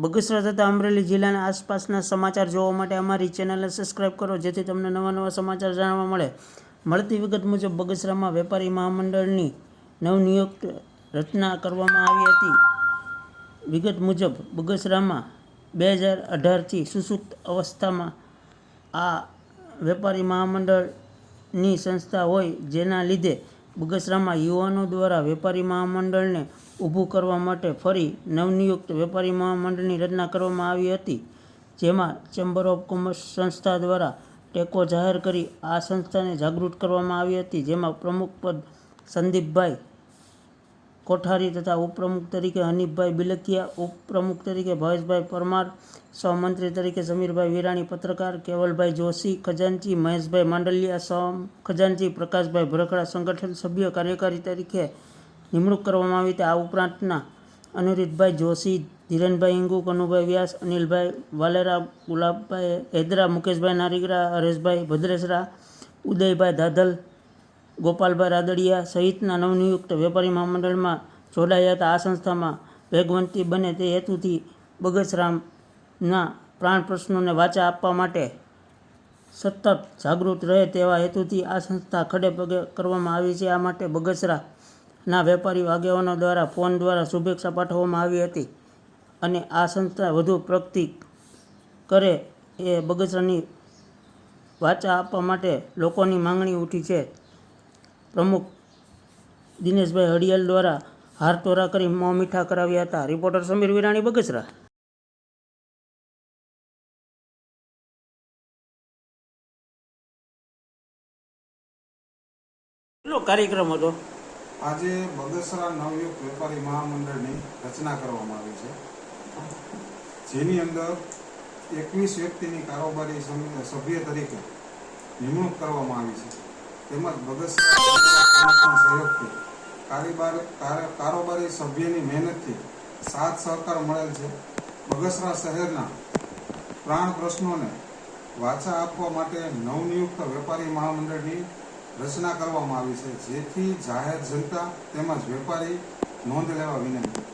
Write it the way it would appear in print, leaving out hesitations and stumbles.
બગસરા તથા અમરેલી જિલ્લાના આસપાસના સમાચાર જોવા માટે અમારી ચેનલને સબસ્ક્રાઇબ કરો, જેથી તમને નવા નવા સમાચાર જાણવા મળે. મળતી વિગત મુજબ બગસરામાં વેપારી મહામંડળની નવનિયુક્ત રચના કરવામાં આવી હતી. વિગત મુજબ બગસરામાં 2018થી સુસુપ્ત અવસ્થામાં આ વેપારી મહામંડળની સંસ્થા હોય, જેના લીધે બગસરામાં યુવાનો દ્વારા વેપારી મહામંડળને ઊભું કરવા માટે ફરી નવનિયુક્ત વેપારી મહામંડળની રચના કરવામાં આવી હતી, જેમાં ચેમ્બર ઓફ કોમર્સ સંસ્થા દ્વારા ટેકો જાહેર કરી આ સંસ્થાને જાગૃત કરવામાં આવી હતી. જેમાં પ્રમુખ પદ સંદીપભાઈ કોઠારી તથા ઉપપ્રમુખ તરીકે હનીફભાઈ બિલકિયા, ઉપપ્રમુખ તરીકે ભાવેશભાઈ પરમાર, સહમંત્રી તરીકે સમીરભાઈ વિરાણી, પત્રકાર કેવલભાઈ જોશી, ખજાનચી મહેશભાઈ માંડલિયા, સહખજાનચી પ્રકાશભાઈ ભરખડા, સંગઠન સભ્ય કાર્યકારી તરીકે નિમણૂક કરવામાં આવી હતી. આ ઉપરાંતના અનિરુદ્ધભાઈ જોશી, ધીરેનભાઈ ઇંગુ, કનુભાઈ વ્યાસ, અનિલભાઈ વાલેરા, ગુલાબભાઈ હેદરા, મુકેશભાઈ નારીગરા, હરેશભાઈ ભદ્રેસરા, ઉદયભાઈ ધાધલ, ગોપાલભાઈ રાદડિયા સહિતના નવનિયુક્ત વેપારી મહામંડળમાં જોડાયા હતા. આ સંસ્થામાં વેગવંતી બને તે હેતુથી બગસરાના પ્રાણ પ્રશ્નોને વાચા આપવા માટે સતત જાગૃત રહે તેવા હેતુથી આ સંસ્થા ખડે પગે કરવામાં આવી છે. આ માટે બગસરાના વેપારી આગેવાનો દ્વારા ફોન દ્વારા શુભેચ્છા પાઠવવામાં આવી હતી અને આ સંસ્થા વધુ પ્રગતિ કરે એ બગસરાની વાચા આપવા માટે લોકોની માંગણી ઉઠી છે. પ્રમુખ દિનેશભાઈ હડિયાલ દ્વારા હારતોરા કરી મોં મીઠા કરાવ્યા હતા. રિપોર્ટર સમીર વિરાણી, બગસરા. કેટલો કાર્યક્રમ હતો? આજે બગસરા નવયુક્ત વેપારી મહામંડળની રચના કરવામાં આવી છે, જેની અંદર 21 વ્યક્તિની કારોબારી સભ્ય તરીકે નિમણૂક કરવામાં આવી છે. તેમજ બગસરા સહયોગથી કારોબારી સભ્યની મહેનતથી સાથ સહકાર મળેલ છે. બગસરા શહેરના પ્રાણ પ્રશ્નોને વાચા આપવા માટે નવનિયુક્ત વેપારી મહામંડળની રચના કરવામાં આવી છે, જેથી જાહેર જનતા તેમજ વેપારી નોંધ લેવા વિનંતી.